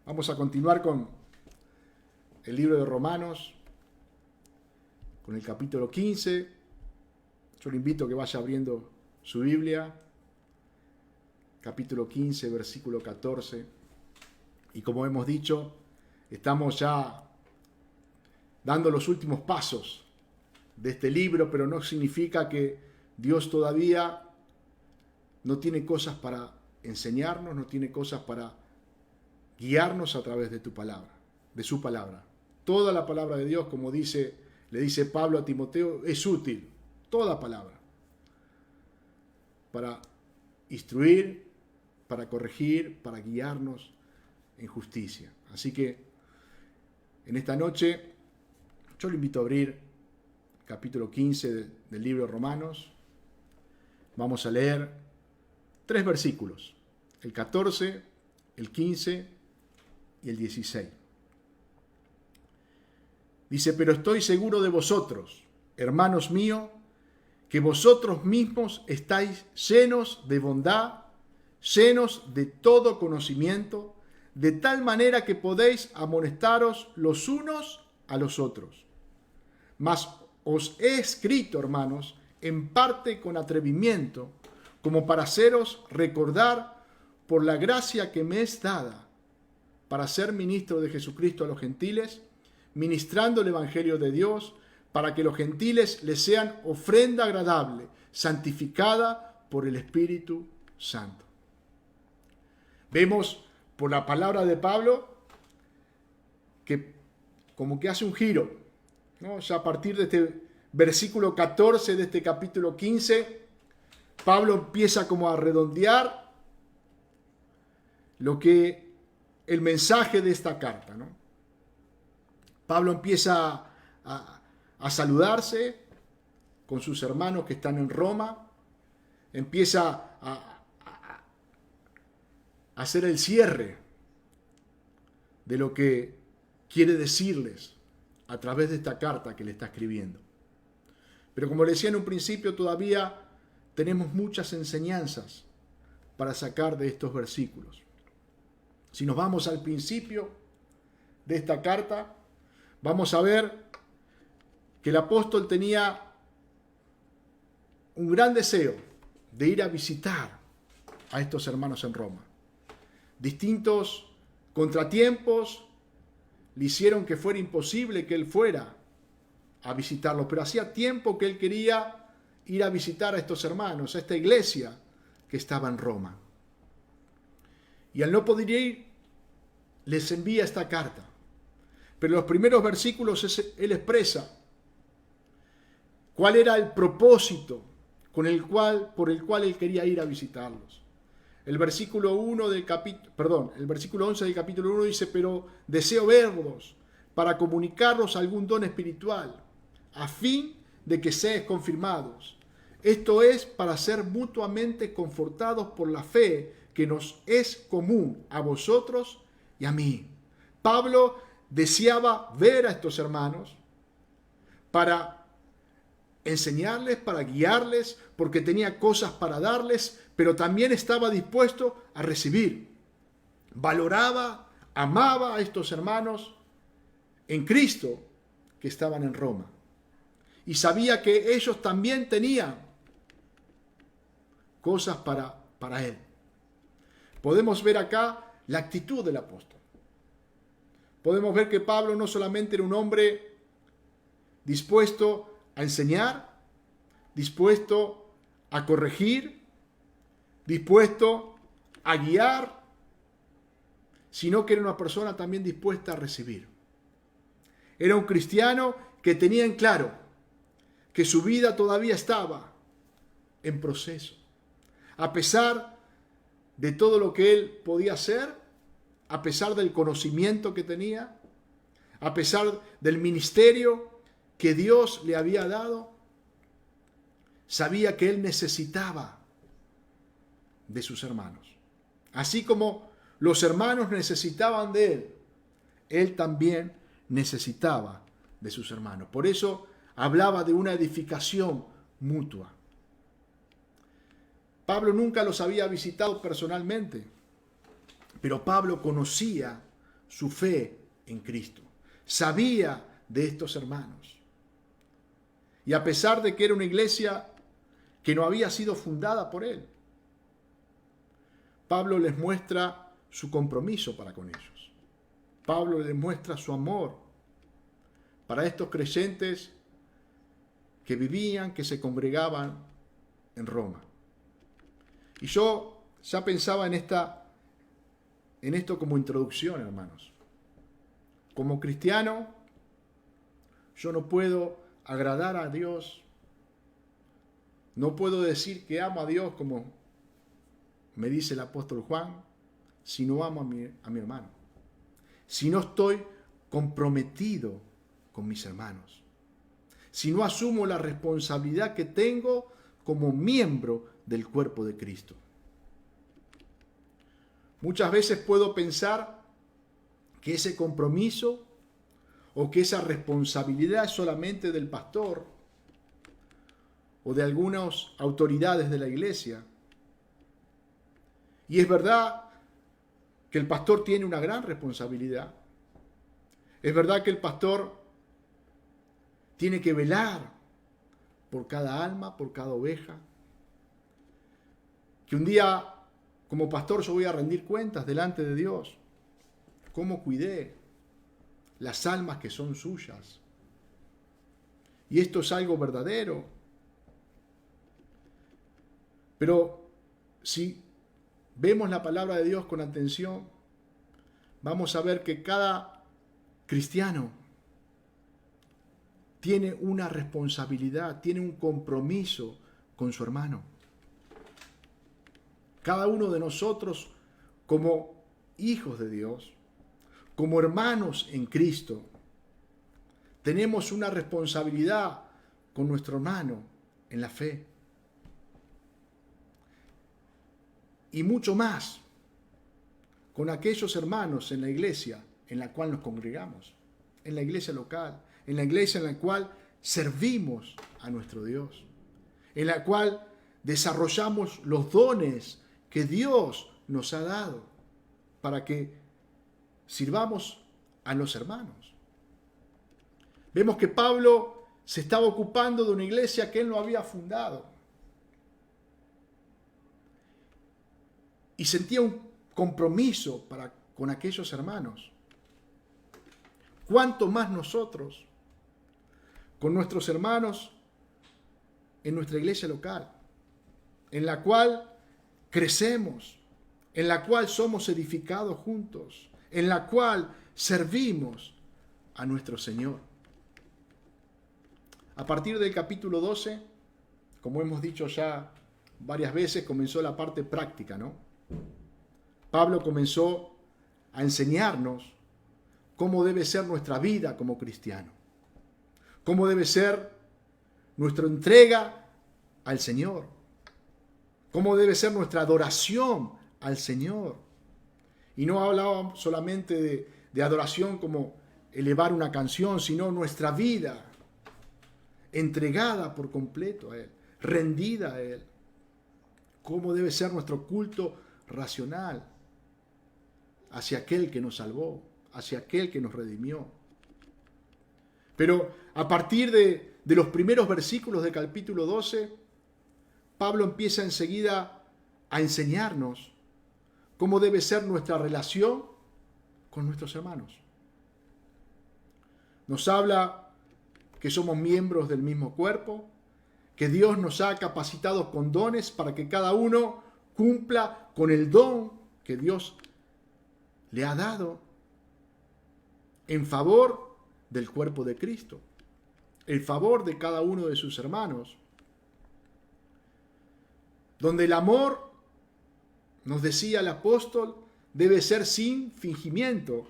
Vamos a continuar con el libro de Romanos, con el capítulo 15. Yo le invito a que vaya abriendo su Biblia, capítulo 15, versículo 14. Y como hemos dicho, estamos ya dando los últimos pasos de este libro, pero no significa que Dios todavía no tiene cosas para enseñarnos, no tiene cosas para guiarnos a través de tu palabra, de su palabra. Toda la palabra de Dios, como le dice Pablo a Timoteo, es útil, toda palabra, para instruir, para corregir, para guiarnos en justicia. Así que en esta noche yo le invito a abrir capítulo 15 del libro de Romanos. Vamos a leer 3 versículos, el 14, el 15 y el 16. Dice: pero estoy seguro de vosotros, hermanos míos, que vosotros mismos estáis llenos de bondad, llenos de todo conocimiento, de tal manera que podéis amonestaros los unos a los otros. Mas os he escrito, hermanos, en parte con atrevimiento, como para haceros recordar por la gracia que me es dada, para ser ministro de Jesucristo a los gentiles, ministrando el Evangelio de Dios, para que los gentiles les sean ofrenda agradable, santificada por el Espíritu Santo. Vemos por la palabra de Pablo que como que hace un giro, ¿no? Ya a partir de este versículo 14 de este capítulo 15, Pablo empieza como a redondear lo que el mensaje de esta carta, ¿no? Pablo empieza a saludarse con sus hermanos que están en Roma, empieza a hacer el cierre de lo que quiere decirles a través de esta carta que le está escribiendo. Pero como le decía en un principio, todavía tenemos muchas enseñanzas para sacar de estos versículos. Si nos vamos al principio de esta carta, vamos a ver que el apóstol tenía un gran deseo de ir a visitar a estos hermanos en Roma. Distintos contratiempos le hicieron que fuera imposible que él fuera a visitarlos, pero hacía tiempo que él quería ir a visitar a estos hermanos, a esta iglesia que estaba en Roma. Y al no poder ir, les envía esta carta. Pero en los primeros versículos él expresa cuál era el propósito por el cual él quería ir a visitarlos. El versículo 11 del capítulo 1 dice: pero deseo verlos para comunicaros algún don espiritual, a fin de que seáis confirmados. Esto es, para ser mutuamente confortados por la fe que nos es común a vosotros y a mí. Pablo deseaba ver a estos hermanos para enseñarles, para guiarles, porque tenía cosas para darles, pero también estaba dispuesto a recibir. Valoraba, amaba a estos hermanos en Cristo que estaban en Roma. Y sabía que ellos también tenían cosas para él. Podemos ver acá la actitud del apóstol. Podemos ver que Pablo no solamente era un hombre dispuesto a enseñar, dispuesto a corregir, dispuesto a guiar, sino que era una persona también dispuesta a recibir. Era un cristiano que tenía en claro que su vida todavía estaba en proceso. A pesar de todo lo que él podía hacer, a pesar del conocimiento que tenía, a pesar del ministerio que Dios le había dado, sabía que él necesitaba de sus hermanos. Así como los hermanos necesitaban de él también necesitaba de sus hermanos. Por eso hablaba de una edificación mutua. Pablo nunca los había visitado personalmente, pero Pablo conocía su fe en Cristo. Sabía de estos hermanos. Y a pesar de que era una iglesia que no había sido fundada por él, Pablo les muestra su compromiso para con ellos. Pablo les muestra su amor para estos creyentes que vivían, que se congregaban en Roma. Y yo ya pensaba en esto como introducción, hermanos. Como cristiano, yo no puedo agradar a Dios, no puedo decir que amo a Dios como me dice el apóstol Juan, si no amo a mi hermano, si no estoy comprometido con mis hermanos, si no asumo la responsabilidad que tengo como miembro del cuerpo de Cristo. Muchas veces puedo pensar que ese compromiso o que esa responsabilidad es solamente del pastor o de algunas autoridades de la iglesia. Y es verdad que el pastor tiene una gran responsabilidad. Es verdad que el pastor tiene que velar por cada alma, por cada oveja. Que un día, como pastor, yo voy a rendir cuentas delante de Dios. Cómo cuidé las almas que son suyas. Y esto es algo verdadero. Pero si vemos la palabra de Dios con atención, vamos a ver que cada cristiano tiene una responsabilidad, tiene un compromiso con su hermano. Cada uno de nosotros, como hijos de Dios, como hermanos en Cristo, tenemos una responsabilidad con nuestro hermano en la fe. Y mucho más con aquellos hermanos en la iglesia en la cual nos congregamos, en la iglesia local, en la iglesia en la cual servimos a nuestro Dios, en la cual desarrollamos los dones que Dios nos ha dado para que sirvamos a los hermanos. Vemos que Pablo se estaba ocupando de una iglesia que él no había fundado. Y sentía un compromiso con aquellos hermanos. ¿Cuánto más nosotros con nuestros hermanos en nuestra iglesia local, en la cual crecemos, en la cual somos edificados juntos, en la cual servimos a nuestro Señor? A partir del capítulo 12, como hemos dicho ya varias veces, comenzó la parte práctica, ¿no? Pablo comenzó a enseñarnos cómo debe ser nuestra vida como cristiano, cómo debe ser nuestra entrega al Señor, cómo debe ser nuestra adoración al Señor. Y no hablaba solamente de adoración como elevar una canción, sino nuestra vida entregada por completo a Él, rendida a Él. Cómo debe ser nuestro culto racional hacia aquel que nos salvó, hacia aquel que nos redimió. Pero a partir de los primeros versículos del capítulo 12, Pablo empieza enseguida a enseñarnos cómo debe ser nuestra relación con nuestros hermanos. Nos habla que somos miembros del mismo cuerpo, que Dios nos ha capacitado con dones para que cada uno cumpla con el don que Dios le ha dado en favor del cuerpo de Cristo, en favor de cada uno de sus hermanos, donde el amor, nos decía el apóstol, debe ser sin fingimiento,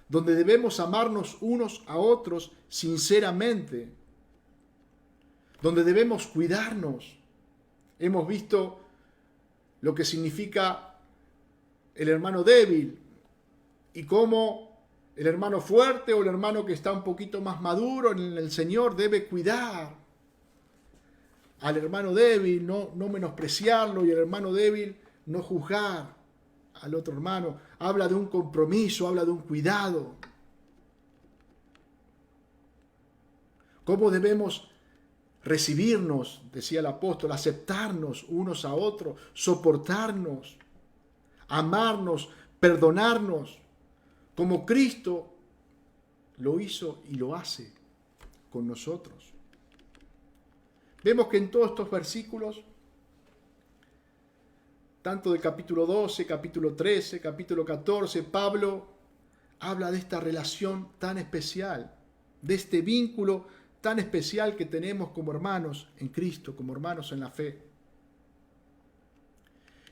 donde debemos amarnos unos a otros sinceramente, donde debemos cuidarnos. Hemos visto lo que significa el hermano débil y cómo el hermano fuerte o el hermano que está un poquito más maduro en el Señor debe cuidar al hermano débil, no menospreciarlo, y el hermano débil no juzgar al otro hermano, habla de un compromiso, habla de un cuidado. ¿Cómo debemos recibirnos, decía el apóstol, aceptarnos unos a otros, soportarnos, amarnos, perdonarnos, como Cristo lo hizo y lo hace con nosotros? Vemos que en todos estos versículos, tanto del capítulo 12, capítulo 13, capítulo 14, Pablo habla de esta relación tan especial, de este vínculo tan especial que tenemos como hermanos en Cristo, como hermanos en la fe.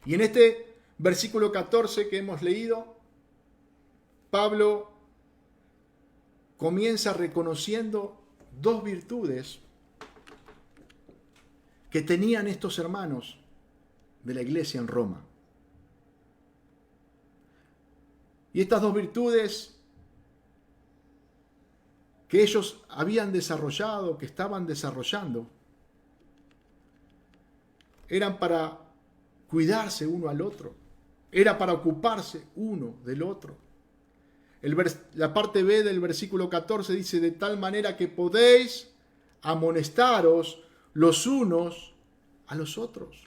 Y en este versículo 14 que hemos leído, Pablo comienza reconociendo dos virtudes que tenían estos hermanos de la iglesia en Roma. Y estas dos virtudes que ellos habían desarrollado, que estaban desarrollando, eran para cuidarse uno al otro, era para ocuparse uno del otro. La parte B del versículo 14 dice: de tal manera que podéis amonestaros los unos a los otros.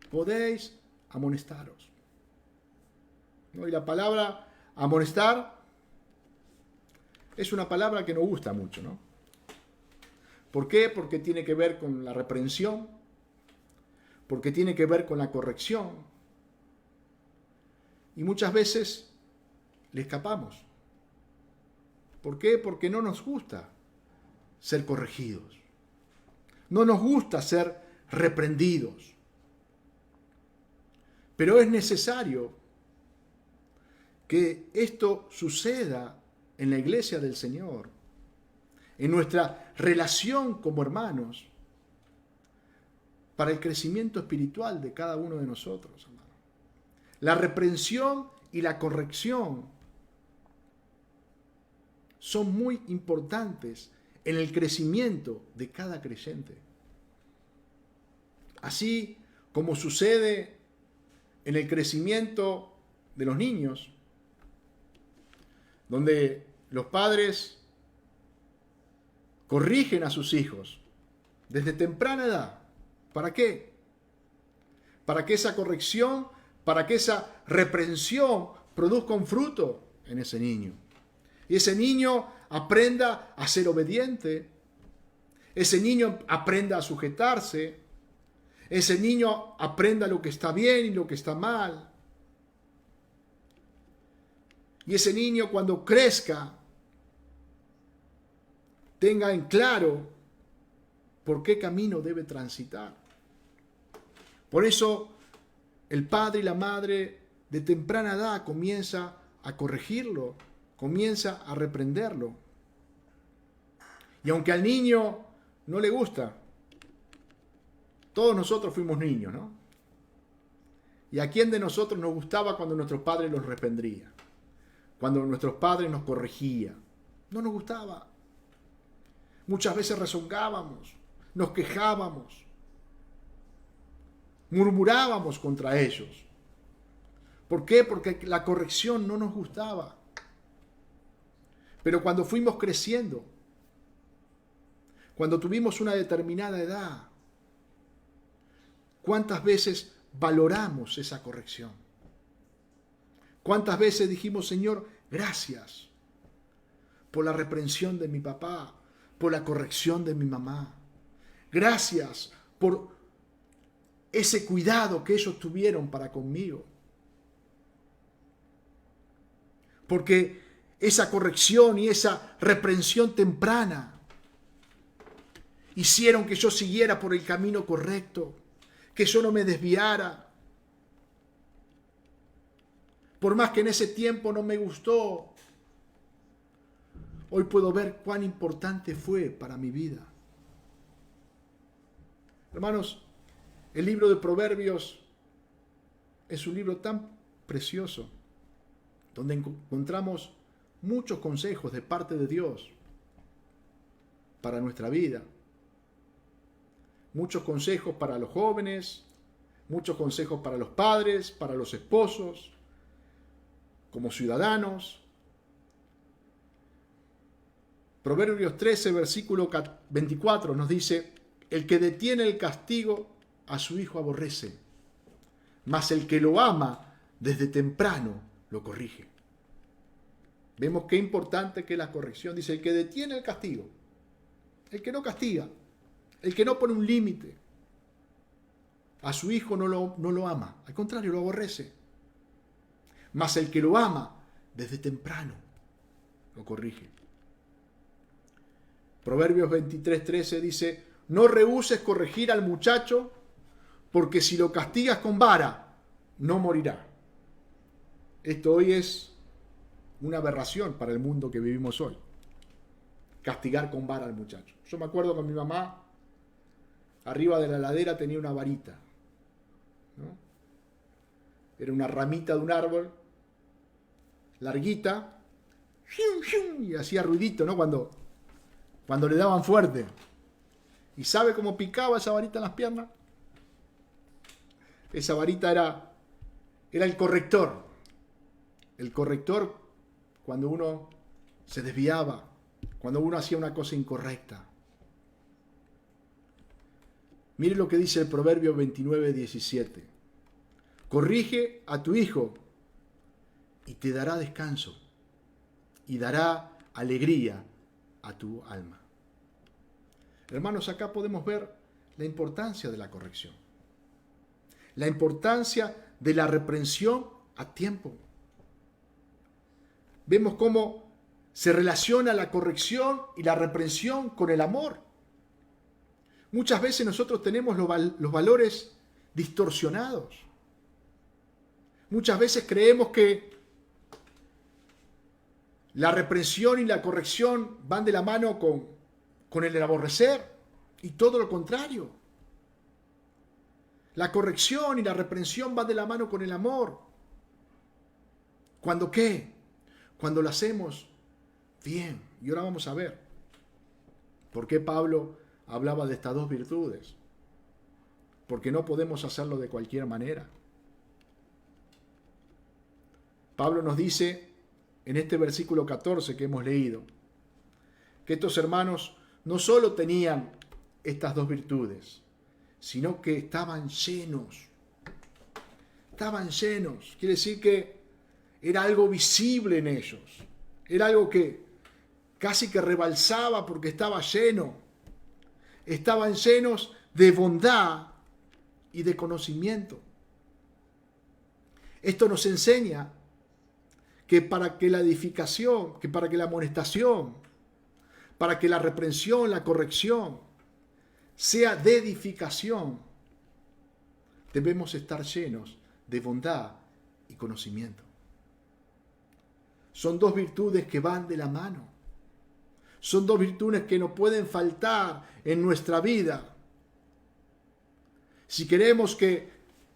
Podéis amonestaros. ¿No? Y la palabra amonestar es una palabra que nos gusta mucho, ¿no? ¿Por qué? Porque tiene que ver con la reprensión, porque tiene que ver con la corrección. Y muchas veces le escapamos. ¿Por qué? Porque no nos gusta ser corregidos. No nos gusta ser reprendidos. Pero es necesario que esto suceda en la iglesia del Señor, en nuestra relación como hermanos, para el crecimiento espiritual de cada uno de nosotros, hermano. La reprensión y la corrección son muy importantes en el crecimiento de cada creyente. Así como sucede en el crecimiento de los niños, donde los padres corrigen a sus hijos desde temprana edad. ¿Para qué? Para que esa corrección, para que esa reprensión produzca un fruto en ese niño. Y ese niño aprenda a ser obediente. Ese niño aprenda a sujetarse. Ese niño aprenda lo que está bien y lo que está mal. Y ese niño, cuando crezca, tenga en claro por qué camino debe transitar. Por eso el padre y la madre de temprana edad comienza a corregirlo, comienza a reprenderlo. Y aunque al niño no le gusta, todos nosotros fuimos niños, ¿no? ¿Y a quién de nosotros nos gustaba cuando nuestros padres los reprendían? Cuando nuestros padres nos corregían. No nos gustaba. Muchas veces rezongábamos, nos quejábamos, murmurábamos contra ellos. ¿Por qué? Porque la corrección no nos gustaba. Pero cuando fuimos creciendo, cuando tuvimos una determinada edad, ¿cuántas veces valoramos esa corrección? ¿Cuántas veces dijimos: Señor, gracias por la reprensión de mi papá, por la corrección de mi mamá? Gracias por ese cuidado que ellos tuvieron para conmigo. Porque esa corrección y esa reprensión temprana hicieron que yo siguiera por el camino correcto, que yo no me desviara. Por más que en ese tiempo no me gustó, hoy puedo ver cuán importante fue para mi vida. Hermanos, el libro de Proverbios es un libro tan precioso, donde encontramos muchos consejos de parte de Dios para nuestra vida. Muchos consejos para los jóvenes, Muchos consejos para los padres, para los esposos, como ciudadanos. Proverbios 13, versículo 24 nos dice: el que detiene el castigo a su hijo aborrece, mas el que lo ama desde temprano lo corrige. Vemos qué importante que es la corrección. Dice: el que detiene el castigo, el que no castiga, el que no pone un límite, a su hijo no lo ama, al contrario, lo aborrece. Mas el que lo ama desde temprano lo corrige. Proverbios 23:13 dice: no rehúses corregir al muchacho, porque si lo castigas con vara, no morirá. Esto hoy es una aberración para el mundo que vivimos hoy. Castigar con vara al muchacho. Yo me acuerdo con mi mamá, arriba de la ladera tenía una varita, ¿no? Era una ramita de un árbol, larguita, y hacía ruidito, ¿no? Cuando le daban fuerte. ¿Y sabe cómo picaba esa varita en las piernas? Esa varita era el corrector. El corrector cuando uno se desviaba, cuando uno hacía una cosa incorrecta. Mire lo que dice el Proverbio 29:17. Corrige a tu hijo y te dará descanso y dará alegría a tu alma. Hermanos, acá podemos ver la importancia de la corrección, la importancia de la reprensión a tiempo. Vemos cómo se relaciona la corrección y la reprensión con el amor. Muchas veces nosotros tenemos los valores distorsionados. Muchas veces creemos que la reprensión y la corrección van de la mano con el aborrecer, y todo lo contrario. La corrección y la reprensión van de la mano con el amor. ¿Cuándo qué? Cuando lo hacemos bien. Y ahora vamos a ver por qué Pablo hablaba de estas dos virtudes. Porque no podemos hacerlo de cualquier manera. Pablo nos dice en este versículo 14 que hemos leído, que estos hermanos no solo tenían estas dos virtudes, sino que estaban llenos. Estaban llenos. Quiere decir que era algo visible en ellos. Era algo que casi que rebalsaba porque estaba lleno. Estaban llenos de bondad y de conocimiento. Esto nos enseña que para que la edificación, que para que la amonestación, para que la reprensión, la corrección sea de edificación, debemos estar llenos de bondad y conocimiento. Son dos virtudes que van de la mano. Son dos virtudes que no pueden faltar en nuestra vida. Si queremos que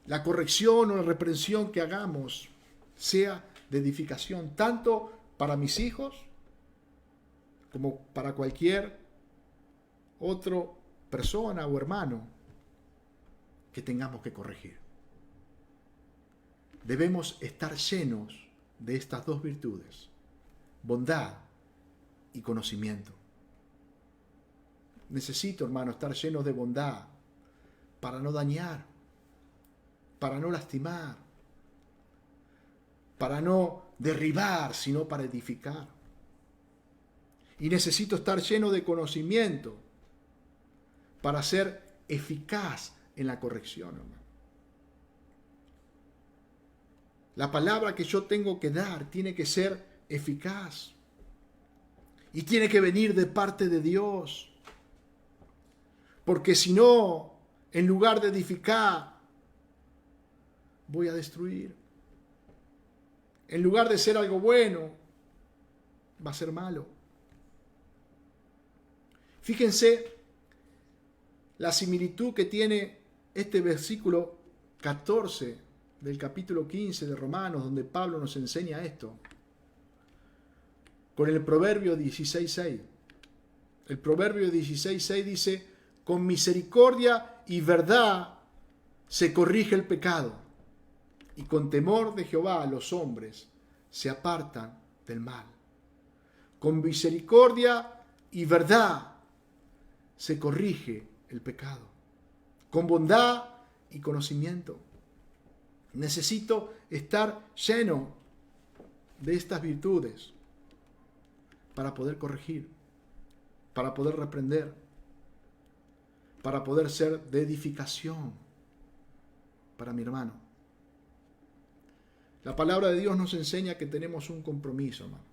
la corrección o la reprensión que hagamos sea de edificación, tanto para mis hijos como para cualquier otra persona o hermano que tengamos que corregir. Debemos estar llenos de estas dos virtudes, bondad y conocimiento. Necesito, hermano, estar llenos de bondad para no dañar, para no lastimar, para no derribar, sino para edificar. Y necesito estar lleno de conocimiento para ser eficaz en la corrección, hermano. La palabra que yo tengo que dar tiene que ser eficaz. Y tiene que venir de parte de Dios. Porque si no, en lugar de edificar, voy a destruir. En lugar de ser algo bueno, va a ser malo. Fíjense la similitud que tiene este versículo 14 del capítulo 15 de Romanos, donde Pablo nos enseña esto, con el Proverbio 16:6. El Proverbio 16:6 dice: con misericordia y verdad se corrige el pecado, y con temor de Jehová los hombres se apartan del mal. Con misericordia y verdad se corrige el pecado. Con bondad y conocimiento. Necesito estar lleno de estas virtudes para poder corregir, para poder reprender, para poder ser de edificación para mi hermano. La palabra de Dios nos enseña que tenemos un compromiso, hermano.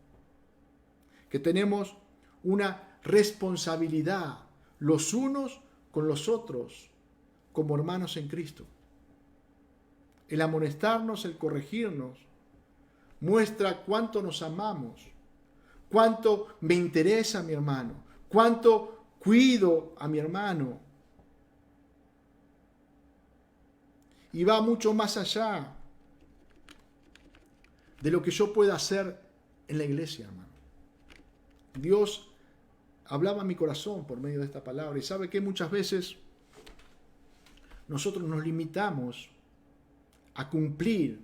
Que tenemos una responsabilidad los unos con los otros como hermanos en Cristo. El amonestarnos, el corregirnos, muestra cuánto nos amamos, cuánto me interesa a mi hermano, cuánto cuido a mi hermano. Y va mucho más allá de lo que yo pueda hacer en la iglesia, hermano. Dios hablaba a mi corazón por medio de esta palabra, y sabe que muchas veces nosotros nos limitamos a cumplir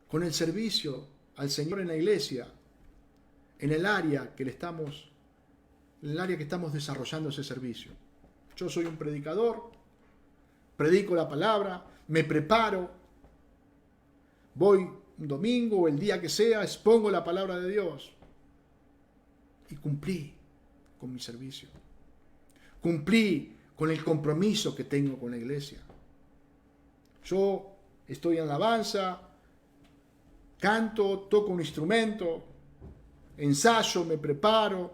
con el servicio al Señor en la iglesia, en el área que estamos desarrollando ese servicio. Yo soy un predicador, predico la palabra, me preparo, voy un domingo o el día que sea, expongo la palabra de Dios y cumplí con mi servicio. Cumplí con el compromiso que tengo con la iglesia. Yo estoy en alabanza, canto, toco un instrumento, ensayo, me preparo,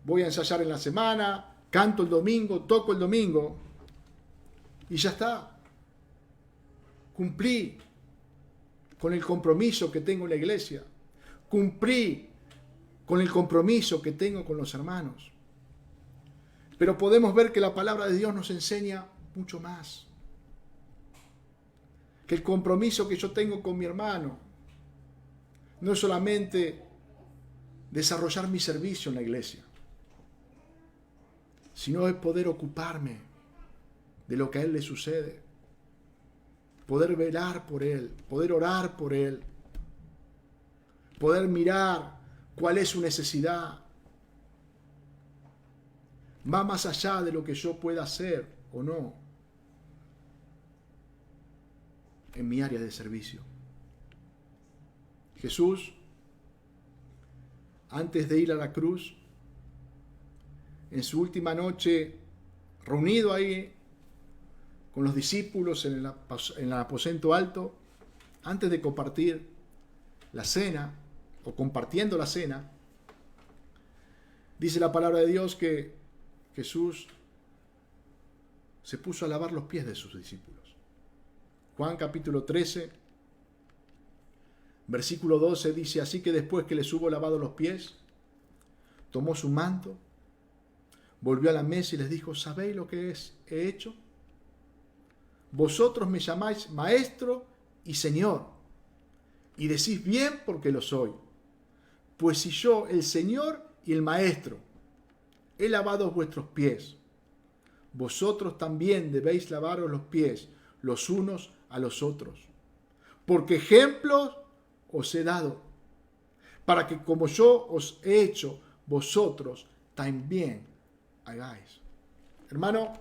voy a ensayar en la semana, canto el domingo, toco el domingo y ya está. Cumplí con el compromiso que tengo en la iglesia. Cumplí con el compromiso que tengo con los hermanos. Pero podemos ver que la palabra de Dios nos enseña mucho más. Que el compromiso que yo tengo con mi hermano no es solamente desarrollar mi servicio en la iglesia, sino es poder ocuparme de lo que a él le sucede, poder velar por él, poder orar por él, poder mirar cuál es su necesidad. Va más allá de lo que yo pueda hacer o no en mi área de servicio. Jesús, antes de ir a la cruz, en su última noche, reunido ahí con los discípulos en el aposento alto, antes de compartir la cena, o compartiendo la cena, dice la palabra de Dios que Jesús se puso a lavar los pies de sus discípulos. Juan capítulo 13, versículo 12 dice: así que después que les hubo lavado los pies, tomó su manto, volvió a la mesa y les dijo: ¿sabéis lo que he hecho? Vosotros me llamáis maestro y señor, y decís bien porque lo soy. Pues si yo, el Señor y el Maestro, he lavado vuestros pies, vosotros también debéis lavaros los pies los unos a los otros. Porque ejemplos os he dado, para que como yo os he hecho, vosotros también hagáis. Hermano,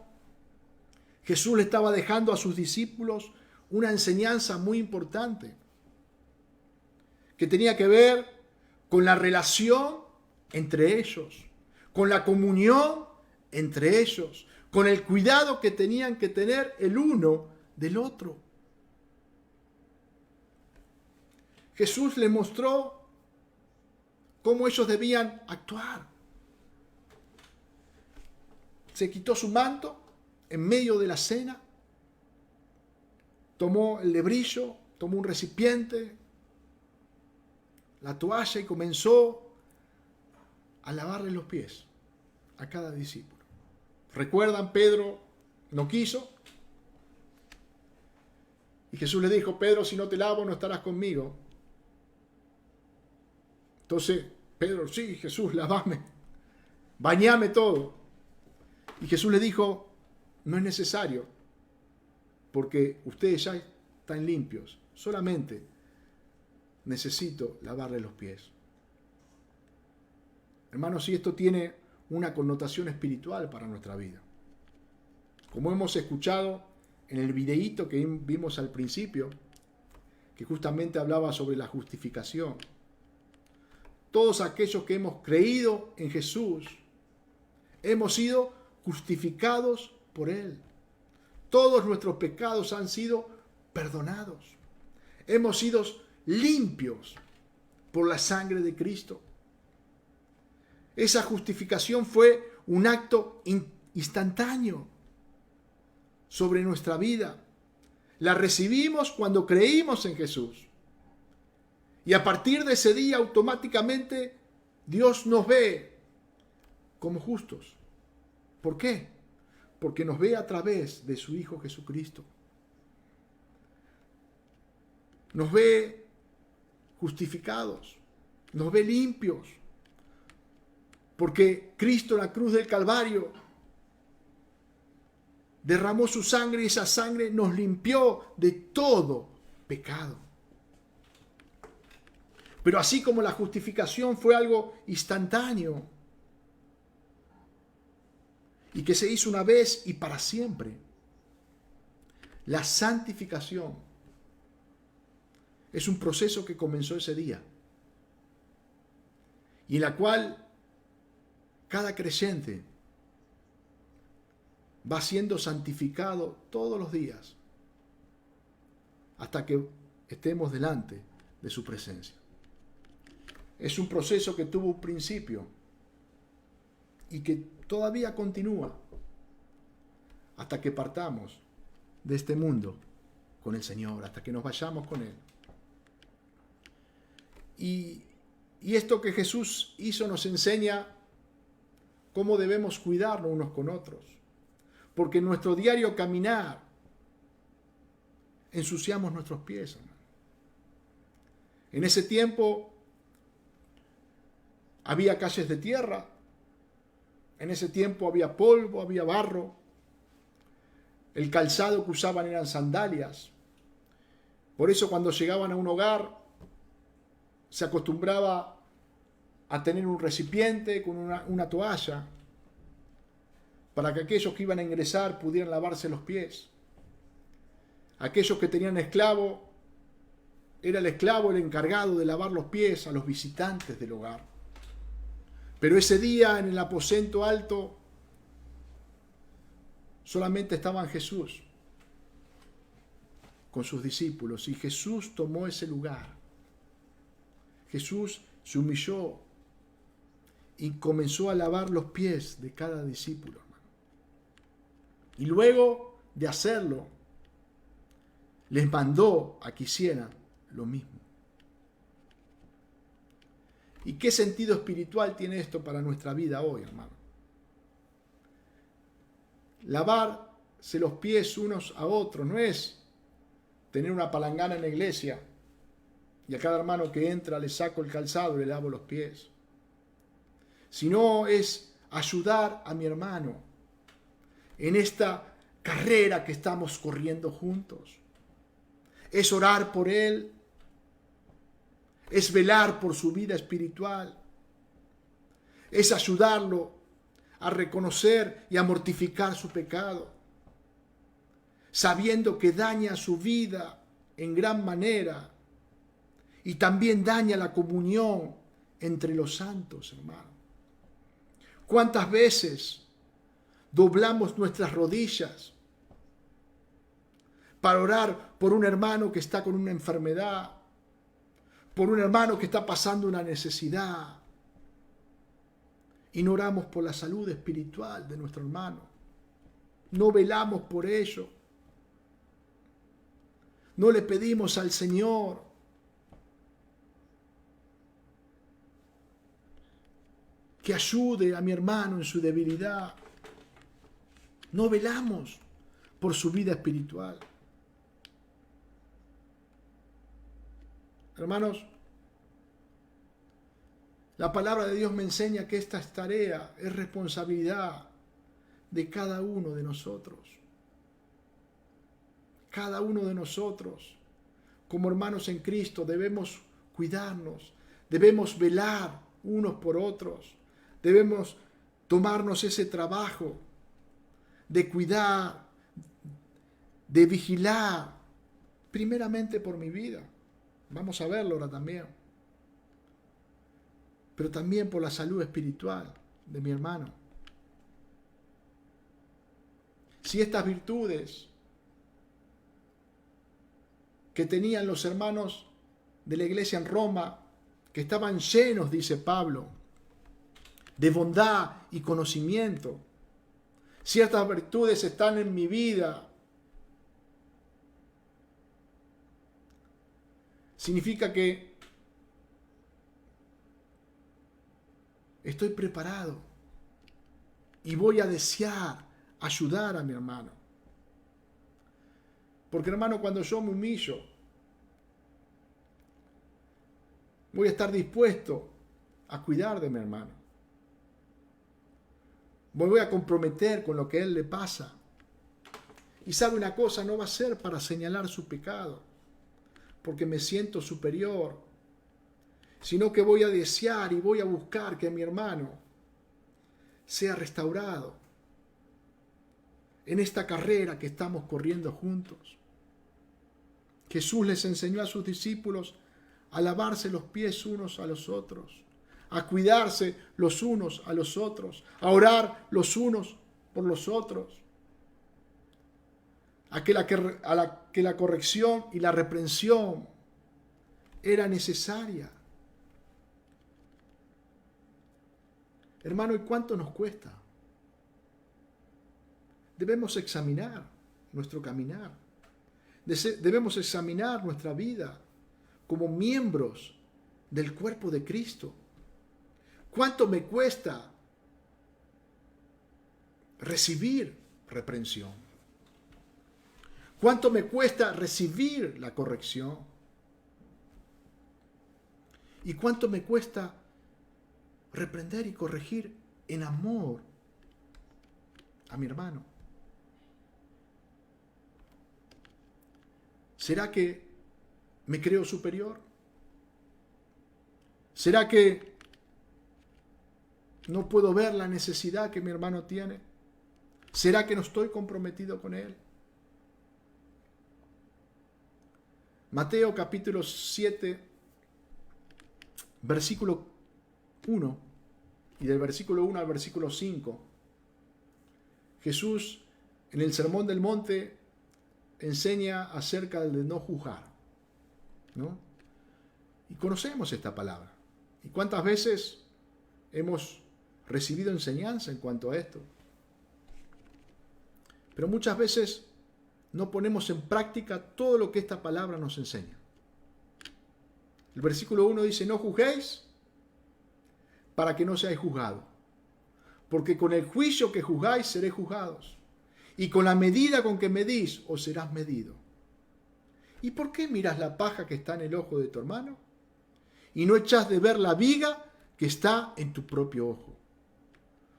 Jesús le estaba dejando a sus discípulos una enseñanza muy importante, que tenía que ver con la relación entre ellos, con la comunión entre ellos, con el cuidado que tenían que tener el uno del otro. Jesús les mostró cómo ellos debían actuar. Se quitó su manto en medio de la cena, tomó el lebrillo, tomó un recipiente, la toalla y comenzó a lavarle los pies a cada discípulo. ¿Recuerdan? Pedro no quiso. Y Jesús le dijo: Pedro, si no te lavo no estarás conmigo. Entonces Pedro: sí, Jesús, lavame, bañame todo. Y Jesús le dijo: no es necesario, porque ustedes ya están limpios. Solamente necesito lavarle los pies. Hermanos, si esto tiene una connotación espiritual para nuestra vida. Como hemos escuchado en el videíto que vimos al principio, que justamente hablaba sobre la justificación. Todos aquellos que hemos creído en Jesús, hemos sido justificados por Él. Todos nuestros pecados han sido perdonados. Hemos sido limpios por la sangre de Cristo. Esa justificación fue un acto instantáneo sobre nuestra vida. La recibimos cuando creímos en Jesús. Y a partir de ese día automáticamente Dios nos ve como justos. ¿Por qué? Porque nos ve a través de su Hijo Jesucristo. Nos ve justificados, nos ve limpios. Porque Cristo en la cruz del Calvario derramó su sangre y esa sangre nos limpió de todo pecado. Pero así como la justificación fue algo instantáneo y que se hizo una vez y para siempre, la santificación es un proceso que comenzó ese día y en la cual cada creyente va siendo santificado todos los días hasta que estemos delante de su presencia. Es un proceso que tuvo un principio y que todavía continúa hasta que partamos de este mundo con el Señor, hasta que nos vayamos con Él. Y esto que Jesús hizo nos enseña cómo debemos cuidarnos unos con otros. Porque en nuestro diario caminar ensuciamos nuestros pies, hermano. En ese tiempo había calles de tierra, en ese tiempo había polvo, había barro, el calzado que usaban eran sandalias. Por eso cuando llegaban a un hogar se acostumbraba a tener un recipiente con una toalla para que aquellos que iban a ingresar pudieran lavarse los pies. Aquellos que tenían esclavo, era el esclavo el encargado de lavar los pies a los visitantes del hogar. Pero ese día en el aposento alto solamente estaban Jesús con sus discípulos y Jesús tomó ese lugar. Jesús se humilló y comenzó a lavar los pies de cada discípulo, hermano. Y luego de hacerlo, les mandó a que hicieran lo mismo. ¿Y qué sentido espiritual tiene esto para nuestra vida hoy, hermano? Lavarse los pies unos a otros no es tener una palangana en la iglesia y a cada hermano que entra le saco el calzado y le lavo los pies. Sino es ayudar a mi hermano en esta carrera que estamos corriendo juntos. Es orar por él, es velar por su vida espiritual, es ayudarlo a reconocer y a mortificar su pecado, sabiendo que daña su vida en gran manera y también daña la comunión entre los santos, hermano. ¿Cuántas veces doblamos nuestras rodillas para orar por un hermano que está con una enfermedad, por un hermano que está pasando una necesidad, y no oramos por la salud espiritual de nuestro hermano? No velamos por ello. No le pedimos al Señor que ayude a mi hermano en su debilidad. No velamos por su vida espiritual. Hermanos, la palabra de Dios me enseña que esta es tarea, es responsabilidad de cada uno de nosotros. Cada uno de nosotros, como hermanos en Cristo, debemos cuidarnos, debemos velar unos por otros, debemos tomarnos ese trabajo de cuidar, de vigilar, primeramente por mi vida. Vamos a verlo ahora también. Pero también por la salud espiritual de mi hermano. Si estas virtudes que tenían los hermanos de la iglesia en Roma, que estaban llenos, dice Pablo, de bondad y conocimiento, ciertas virtudes están en mi vida, significa que estoy preparado y voy a desear ayudar a mi hermano. Porque hermano, cuando yo me humillo, voy a estar dispuesto a cuidar de mi hermano. Me voy a comprometer con lo que a él le pasa. Y sabe una cosa, no va a ser para señalar su pecado, porque me siento superior, sino que voy a desear y voy a buscar que mi hermano sea restaurado en esta carrera que estamos corriendo juntos. Jesús les enseñó a sus discípulos a lavarse los pies unos a los otros, a cuidarse los unos a los otros, a orar los unos por los otros, a que la corrección y la reprensión era necesaria. Hermano, ¿y cuánto nos cuesta? Debemos examinar nuestro caminar. Debemos examinar nuestra vida como miembros del cuerpo de Cristo. ¿Cuánto me cuesta recibir reprensión? ¿Cuánto me cuesta recibir la corrección? ¿Y cuánto me cuesta reprender y corregir en amor a mi hermano? ¿Será que me creo superior? ¿Será que no puedo ver la necesidad que mi hermano tiene? ¿Será que no estoy comprometido con él? Mateo capítulo 7, versículo 1, y del versículo 1 al versículo 5, Jesús en el Sermón del Monte enseña acerca de no juzgar, ¿no? Y conocemos esta palabra. ¿Y cuántas veces hemos recibido enseñanza en cuanto a esto? Pero muchas veces no ponemos en práctica todo lo que esta palabra nos enseña. El versículo 1 dice: no juzguéis para que no seáis juzgados, porque con el juicio que juzgáis seréis juzgados, y con la medida con que medís os serás medido. ¿Y por qué miras la paja que está en el ojo de tu hermano y no echás de ver la viga que está en tu propio ojo?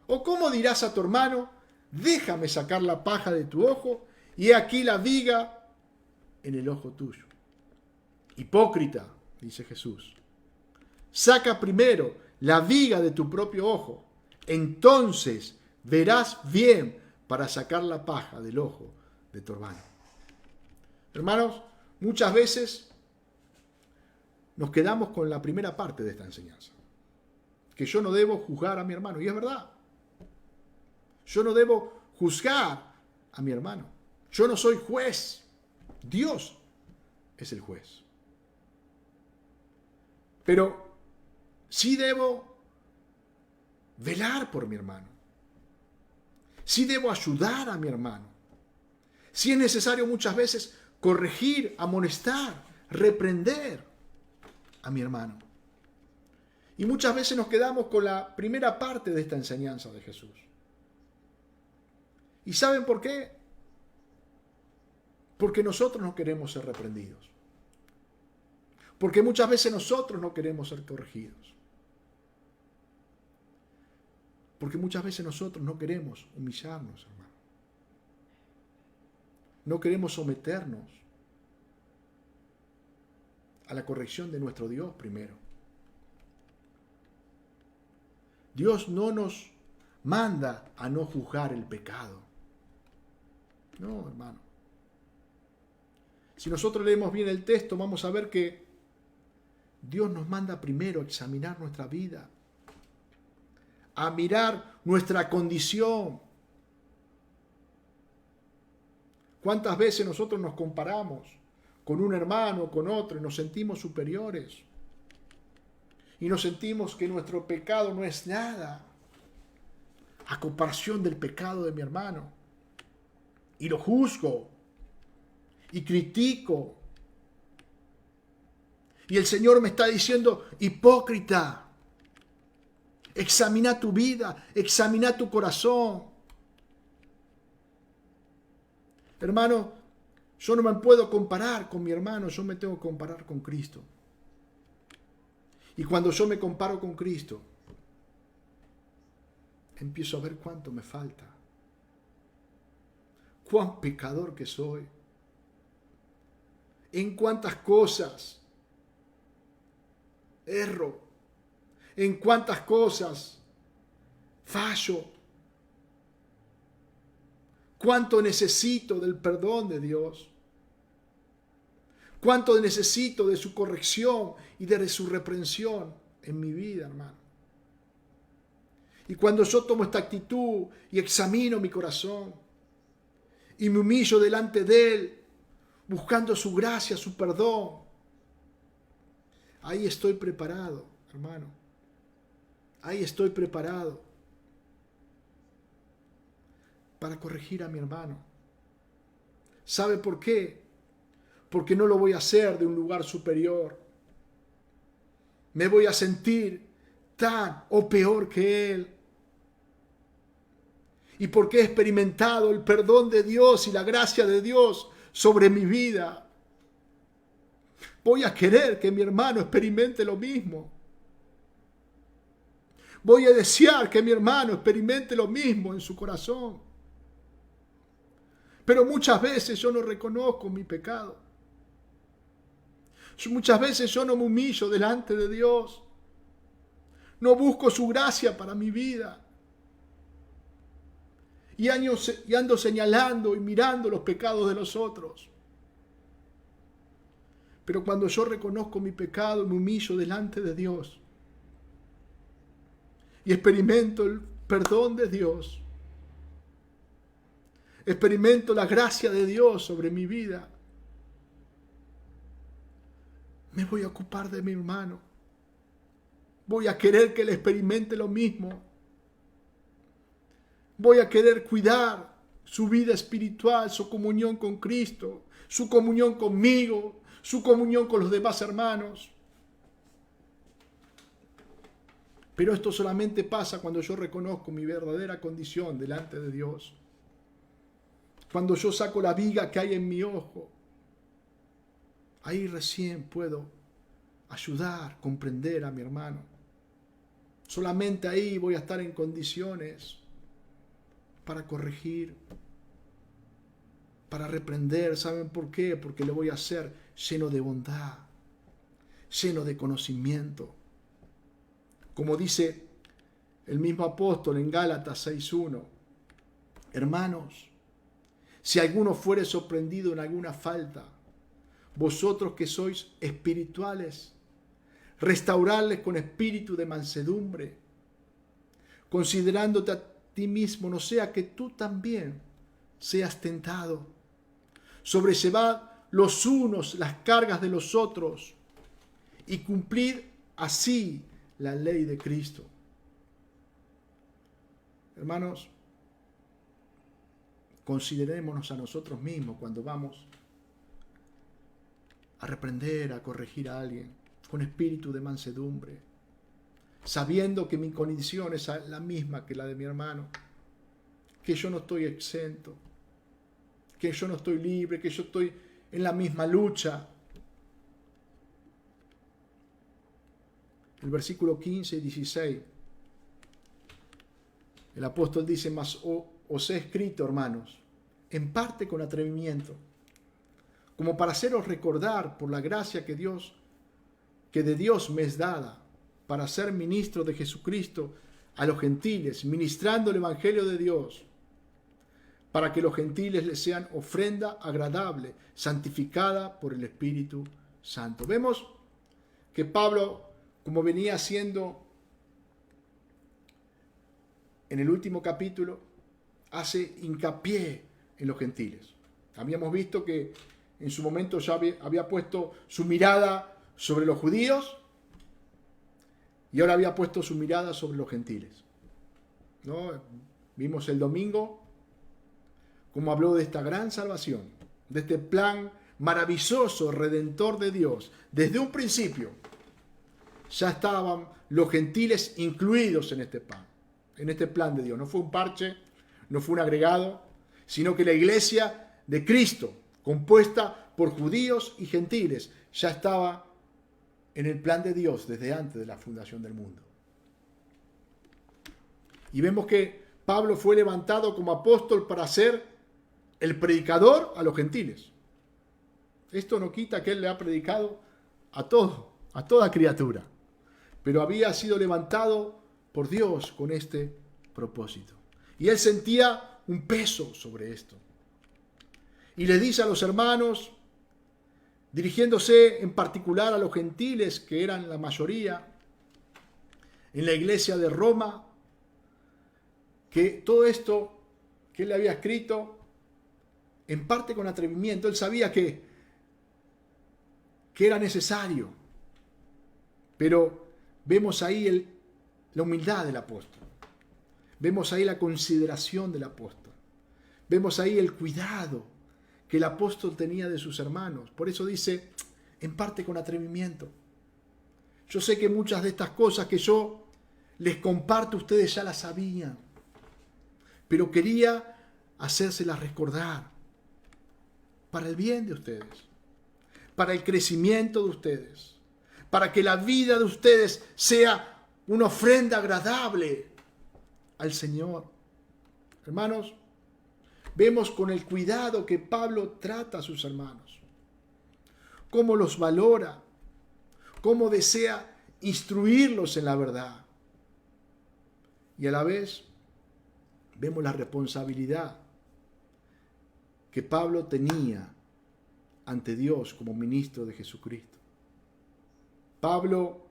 ¿O cómo dirás a tu hermano: déjame sacar la paja de tu ojo, y he aquí la viga en el ojo tuyo? Hipócrita, dice Jesús, saca primero la viga de tu propio ojo, entonces verás bien para sacar la paja del ojo de tu hermano. Hermanos, muchas veces nos quedamos con la primera parte de esta enseñanza, que yo no debo juzgar a mi hermano, y es verdad. Yo no debo juzgar a mi hermano. Yo no soy juez. Dios es el juez. Pero sí debo velar por mi hermano. Sí debo ayudar a mi hermano. Sí es necesario muchas veces corregir, amonestar, reprender a mi hermano. Y muchas veces nos quedamos con la primera parte de esta enseñanza de Jesús. ¿Y saben por qué? Porque nosotros no queremos ser reprendidos. Porque muchas veces nosotros no queremos ser corregidos. Porque muchas veces nosotros no queremos humillarnos, hermano. No queremos someternos a la corrección de nuestro Dios primero. Dios no nos manda a no juzgar el pecado. No, hermano. Si nosotros leemos bien el texto, vamos a ver que Dios nos manda primero a examinar nuestra vida, a mirar nuestra condición. ¿Cuántas veces nosotros nos comparamos con un hermano, con otro, y nos sentimos superiores? Y nos sentimos que nuestro pecado no es nada a comparación del pecado de mi hermano. Y lo juzgo y critico. Y el Señor me está diciendo, hipócrita, examina tu vida, examina tu corazón. Hermano, yo no me puedo comparar con mi hermano, yo me tengo que comparar con Cristo. Y cuando yo me comparo con Cristo, empiezo a ver cuánto me falta. Cuán pecador que soy. En cuántas cosas erro. En cuántas cosas fallo. Cuánto necesito del perdón de Dios. Cuánto necesito de su corrección y de su reprensión en mi vida, hermano. Y cuando yo tomo esta actitud y examino mi corazón y me humillo delante de Él, buscando su gracia, su perdón, ahí estoy preparado, hermano. Ahí estoy preparado para corregir a mi hermano. ¿Sabe por qué? Porque no lo voy a hacer de un lugar superior. Me voy a sentir tan o peor que él. Y porque he experimentado el perdón de Dios y la gracia de Dios sobre mi vida, voy a querer que mi hermano experimente lo mismo. Voy a desear que mi hermano experimente lo mismo en su corazón. Pero muchas veces yo no reconozco mi pecado. Muchas veces yo no me humillo delante de Dios. No busco su gracia para mi vida. Y ando señalando y mirando los pecados de los otros. Pero cuando yo reconozco mi pecado, me humillo delante de Dios. Y experimento el perdón de Dios. Experimento la gracia de Dios sobre mi vida. Me voy a ocupar de mi hermano. Voy a querer que él experimente lo mismo. Voy a querer cuidar su vida espiritual, su comunión con Cristo, su comunión conmigo, su comunión con los demás hermanos. Pero esto solamente pasa cuando yo reconozco mi verdadera condición delante de Dios. Cuando yo saco la viga que hay en mi ojo, ahí recién puedo ayudar, comprender a mi hermano. Solamente ahí voy a estar en condiciones para corregir, para reprender. ¿Saben por qué? Porque le voy a hacer lleno de bondad, lleno de conocimiento. Como dice el mismo apóstol en Gálatas 6:1, hermanos, si alguno fuere sorprendido en alguna falta, vosotros que sois espirituales, restaurarles con espíritu de mansedumbre, considerándote a ti mismo, no sea que tú también seas tentado. Sobrellevad los unos las cargas de los otros y cumplid así la ley de Cristo. Hermanos, considerémonos a nosotros mismos cuando vamos a reprender, a corregir a alguien, con espíritu de mansedumbre, sabiendo que mi condición es la misma que la de mi hermano, que yo no estoy exento, que yo no estoy libre, que yo estoy en la misma lucha. El versículo 15 y 16 El apóstol dice: mas os he escrito, hermanos, en parte con atrevimiento, como para haceros recordar por la gracia que de Dios me es dada, para ser ministro de Jesucristo a los gentiles, ministrando el evangelio de Dios, para que los gentiles les sean ofrenda agradable, santificada por el Espíritu Santo. Vemos que Pablo, como venía haciendo en el último capítulo, hace hincapié en los gentiles. Habíamos visto que en su momento ya había puesto su mirada sobre los judíos y ahora había puesto su mirada sobre los gentiles, ¿no? Vimos el domingo cómo habló de esta gran salvación, de este plan maravilloso, redentor de Dios. Desde un principio ya estaban los gentiles incluidos en este plan de Dios. No fue un parche, no fue un agregado, sino que la iglesia de Cristo, compuesta por judíos y gentiles, ya estaba en el plan de Dios desde antes de la fundación del mundo. Y vemos que Pablo fue levantado como apóstol para ser el predicador a los gentiles. Esto no quita que él le ha predicado a toda criatura, pero había sido levantado por Dios con este propósito. Y él sentía un peso sobre esto. Y le dice a los hermanos, dirigiéndose en particular a los gentiles, que eran la mayoría en la iglesia de Roma, que todo esto que él le había escrito, en parte con atrevimiento, él sabía que era necesario, pero vemos ahí la humildad del apóstol, vemos ahí la consideración del apóstol, vemos ahí el cuidado que el apóstol tenía de sus hermanos. Por eso dice, en parte con atrevimiento. Yo sé que muchas de estas cosas que yo les comparto, ustedes ya las sabían, pero quería hacérselas recordar para el bien de ustedes, para el crecimiento de ustedes, para que la vida de ustedes sea una ofrenda agradable al Señor. Hermanos, vemos con el cuidado que Pablo trata a sus hermanos, cómo los valora, cómo desea instruirlos en la verdad. Y a la vez vemos la responsabilidad que Pablo tenía ante Dios como ministro de Jesucristo. Pablo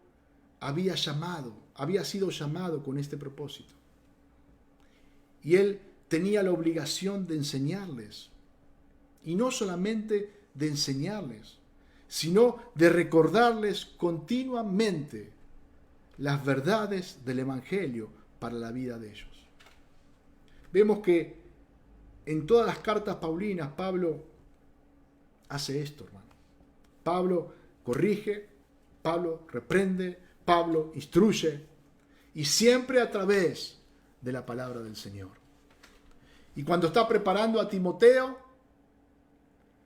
había sido llamado con este propósito. Y él tenía la obligación de enseñarles. Y no solamente de enseñarles, sino de recordarles continuamente las verdades del Evangelio para la vida de ellos. Vemos que en todas las cartas paulinas Pablo hace esto, hermano. Pablo corrige, Pablo reprende, Pablo instruye, y siempre a través de la palabra del Señor. Y cuando está preparando a Timoteo,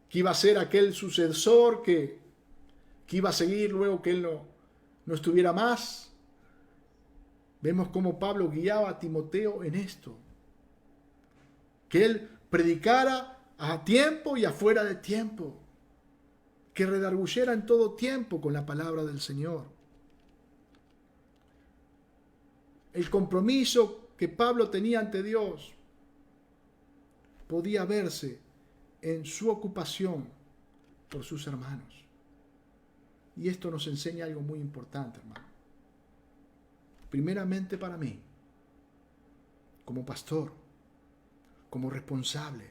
que iba a ser aquel sucesor que iba a seguir luego que él no estuviera más, vemos cómo Pablo guiaba a Timoteo en esto. Que él predicara a tiempo y afuera de tiempo. Que redarguyera en todo tiempo con la palabra del Señor. El compromiso que Pablo tenía ante Dios podía verse en su ocupación por sus hermanos. Y esto nos enseña algo muy importante, hermano. Primeramente para mí, como pastor, como responsable,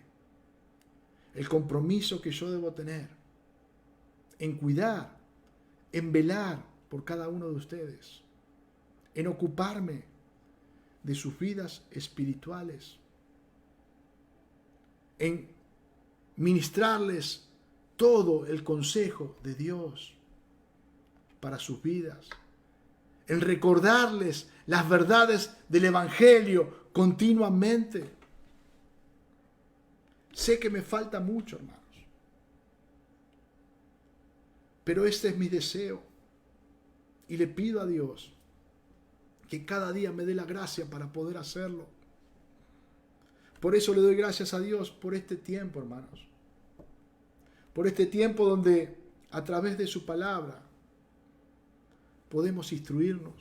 el compromiso que yo debo tener en cuidar, en velar por cada uno de ustedes, en ocuparme de sus vidas espirituales, en ministrarles todo el consejo de Dios para sus vidas, en recordarles las verdades del Evangelio continuamente. Sé que me falta mucho, hermanos, pero este es mi deseo y le pido a Dios que cada día me dé la gracia para poder hacerlo. Por eso le doy gracias a Dios por este tiempo, hermanos. Por este tiempo donde a través de su palabra podemos instruirnos.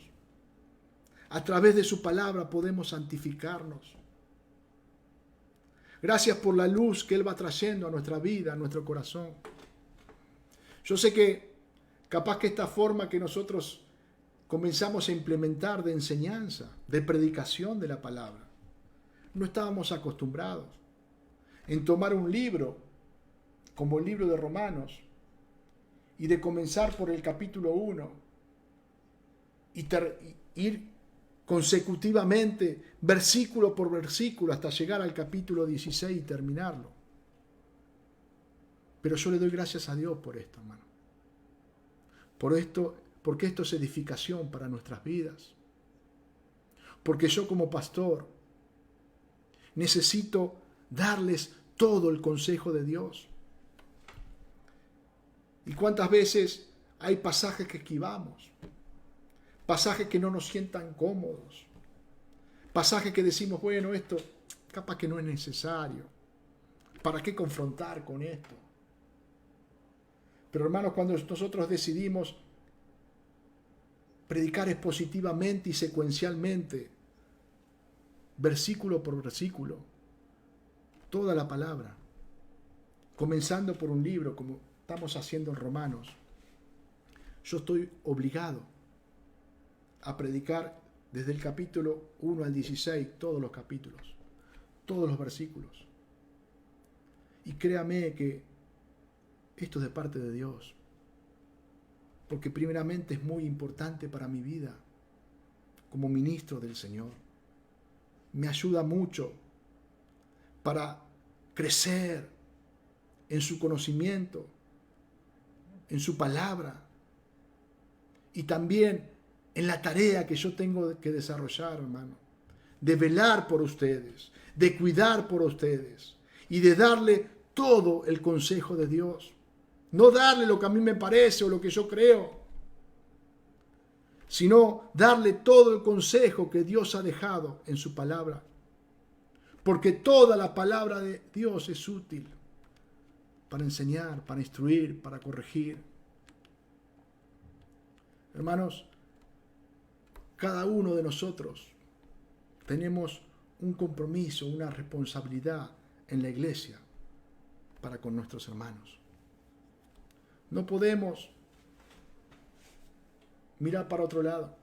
A través de su palabra podemos santificarnos. Gracias por la luz que Él va trayendo a nuestra vida, a nuestro corazón. Yo sé que capaz que esta forma que nosotros comenzamos a implementar de enseñanza, de predicación de la palabra, no estábamos acostumbrados en tomar un libro como el libro de Romanos y de comenzar por el capítulo 1 y ir consecutivamente, versículo por versículo, hasta llegar al capítulo 16 y terminarlo. Pero yo le doy gracias a Dios por esto, hermano. Porque esto es edificación para nuestras vidas. Porque yo como pastor necesito darles todo el consejo de Dios. ¿Y cuántas veces hay pasajes que esquivamos? Pasajes que no nos sientan cómodos. Pasajes que decimos, bueno, esto capaz que no es necesario. ¿Para qué confrontar con esto? Pero hermanos, cuando nosotros decidimos predicar expositivamente y secuencialmente, versículo por versículo, toda la palabra, comenzando por un libro como estamos haciendo en Romanos, yo estoy obligado a predicar desde el capítulo 1 al 16, todos los capítulos, todos los versículos. Y créame que esto es de parte de Dios, porque primeramente es muy importante para mi vida como ministro del Señor. Me ayuda mucho para crecer en su conocimiento, en su palabra y también en la tarea que yo tengo que desarrollar, hermano, de velar por ustedes, de cuidar por ustedes y de darle todo el consejo de Dios. No darle lo que a mí me parece o lo que yo creo, sino darle todo el consejo que Dios ha dejado en su palabra. Porque toda la palabra de Dios es útil para enseñar, para instruir, para corregir. Hermanos, cada uno de nosotros tenemos un compromiso, una responsabilidad en la iglesia para con nuestros hermanos. No podemos mirar para otro lado.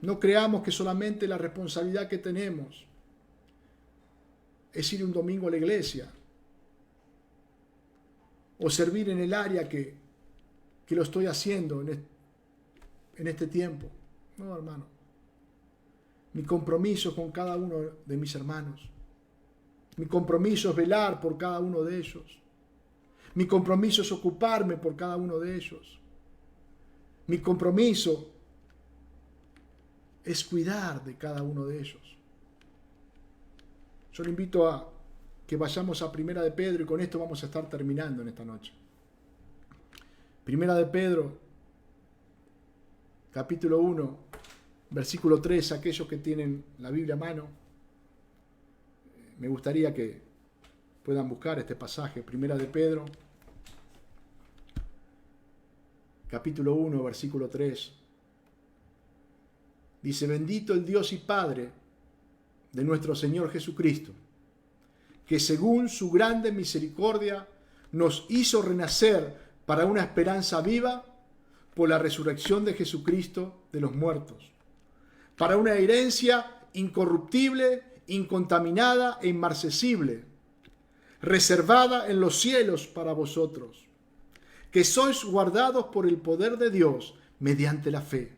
No creamos que solamente la responsabilidad que tenemos es ir un domingo a la iglesia o servir en el área que lo estoy haciendo en este tiempo. No, hermano. Mi compromiso con cada uno de mis hermanos. Mi compromiso es velar por cada uno de ellos. Mi compromiso es ocuparme por cada uno de ellos. Mi compromiso es cuidar de cada uno de ellos. Yo le invito a que vayamos a Primera de Pedro y con esto vamos a estar terminando en esta noche. Primera de Pedro, capítulo 1, versículo 3, aquellos que tienen la Biblia a mano, me gustaría que puedan buscar este pasaje, Primera de Pedro, capítulo 1, versículo 3. Dice, bendito el Dios y Padre de nuestro Señor Jesucristo, que según su grande misericordia nos hizo renacer para una esperanza viva por la resurrección de Jesucristo de los muertos, para una herencia incorruptible, incontaminada e inmarcesible, reservada en los cielos para vosotros, que sois guardados por el poder de Dios mediante la fe,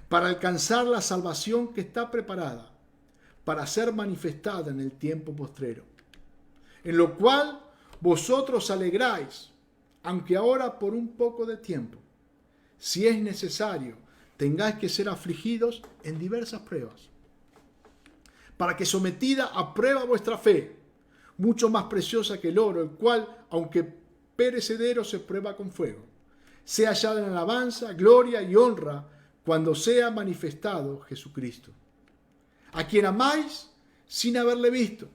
para alcanzar la salvación que está preparada para ser manifestada en el tiempo postrero, en lo cual vosotros alegráis, aunque ahora por un poco de tiempo, si es necesario, tengáis que ser afligidos en diversas pruebas, para que sometida a prueba vuestra fe, mucho más preciosa que el oro, el cual, aunque perecedero, se prueba con fuego, sea hallada en alabanza, gloria y honra cuando sea manifestado Jesucristo, a quien amáis sin haberle visto,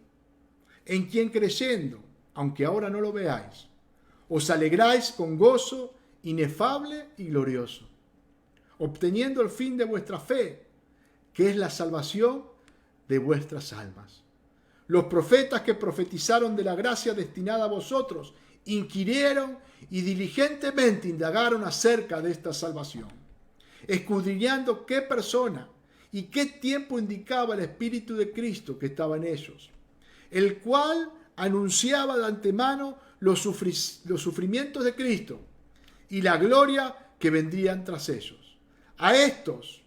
en quien creyendo, aunque ahora no lo veáis, os alegráis con gozo inefable y glorioso, obteniendo el fin de vuestra fe, que es la salvación de vuestras almas. Los profetas que profetizaron de la gracia destinada a vosotros inquirieron y diligentemente indagaron acerca de esta salvación, escudriñando qué persona y qué tiempo indicaba el Espíritu de Cristo que estaba en ellos, el cual anunciaba de antemano los sufrimientos de Cristo y la gloria que vendrían tras ellos. A estos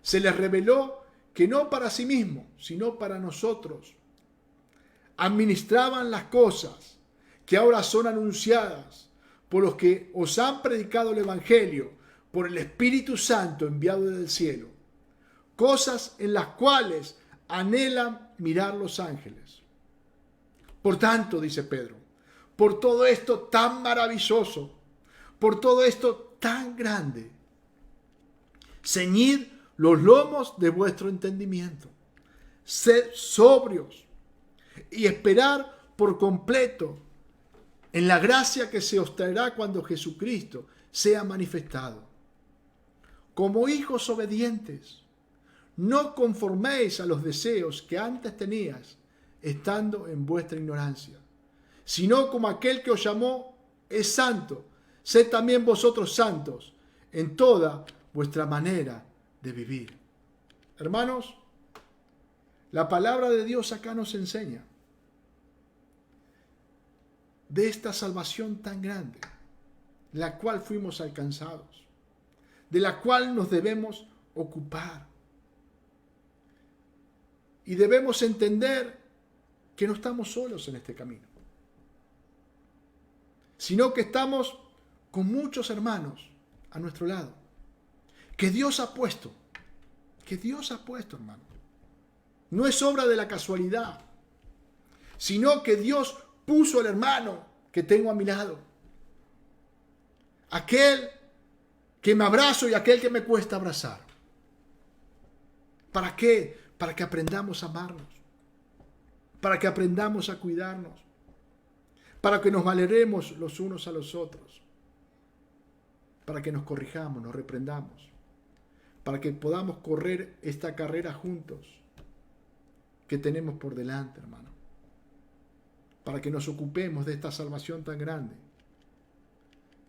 se les reveló que no para sí mismos, sino para nosotros, administraban las cosas que ahora son anunciadas por los que os han predicado el Evangelio por el Espíritu Santo enviado desde el cielo, cosas en las cuales anhelan mirar los ángeles. Por tanto, dice Pedro, por todo esto tan maravilloso, por todo esto tan grande, ceñid los lomos de vuestro entendimiento, sed sobrios y esperar por completo en la gracia que se os traerá cuando Jesucristo sea manifestado. Como hijos obedientes, no conforméis a los deseos que antes tenías estando en vuestra ignorancia, sino como aquel que os llamó es santo, sed también vosotros santos en toda vuestra manera de vivir. Hermanos, la palabra de Dios acá nos enseña de esta salvación tan grande, la cual fuimos alcanzados, de la cual nos debemos ocupar. Y debemos entender que no estamos solos en este camino, sino que estamos con muchos hermanos a nuestro lado, que Dios ha puesto, hermano. No es obra de la casualidad, sino que Dios puso al hermano que tengo a mi lado, aquel que me abrazo y aquel que me cuesta abrazar. ¿Para qué? Para que aprendamos a amarnos, para que aprendamos a cuidarnos, para que nos valeremos los unos a los otros, para que nos corrijamos, nos reprendamos, para que podamos correr esta carrera juntos que tenemos por delante, hermano, para que nos ocupemos de esta salvación tan grande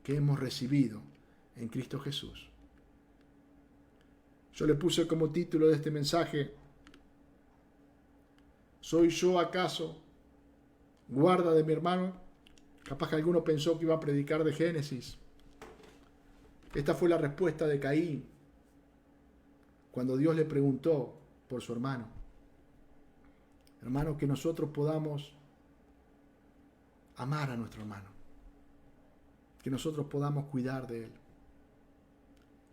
que hemos recibido en Cristo Jesús. Yo le puse como título de este mensaje: ¿soy yo acaso guarda de mi hermano? Capaz que alguno pensó que iba a predicar de Génesis. Esta fue la respuesta de Caín cuando Dios le preguntó por su hermano. Hermano, que nosotros podamos amar a nuestro hermano, que nosotros podamos cuidar de él,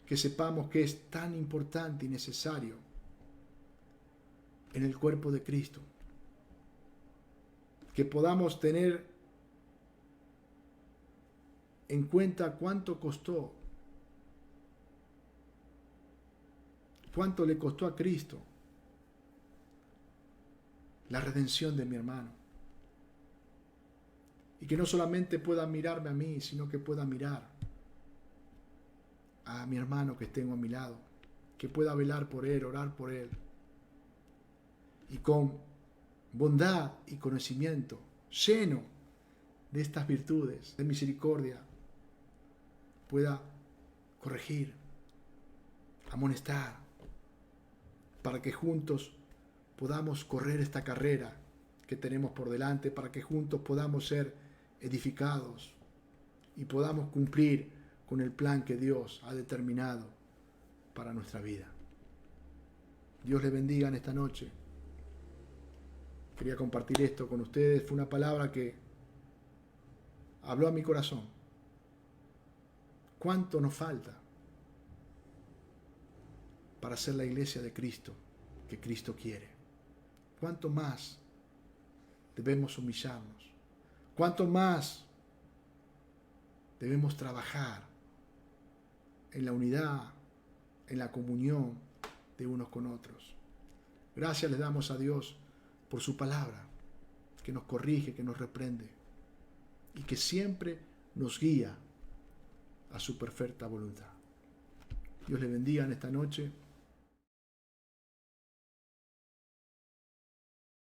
que sepamos que es tan importante y necesario en el cuerpo de Cristo, que podamos tener en cuenta cuánto costó, cuánto le costó a Cristo la redención de mi hermano. Y que no solamente pueda mirarme a mí, sino que pueda mirar a mi hermano que tengo a mi lado, que pueda velar por él, orar por él, y con bondad y conocimiento, lleno de estas virtudes de misericordia, pueda corregir, amonestar, para que juntos podamos correr esta carrera que tenemos por delante, para que juntos podamos ser edificados y podamos cumplir con el plan que Dios ha determinado para nuestra vida. Dios les bendiga en esta noche. Quería compartir esto con ustedes. Fue una palabra que habló a mi corazón. ¿Cuánto nos falta para ser la iglesia de Cristo que Cristo quiere? ¿Cuánto más debemos humillarnos? ¿Cuánto más debemos trabajar en la unidad, en la comunión de unos con otros? Gracias les damos a Dios por su palabra, que nos corrige, que nos reprende y que siempre nos guía a su perfecta voluntad. Dios le bendiga en esta noche.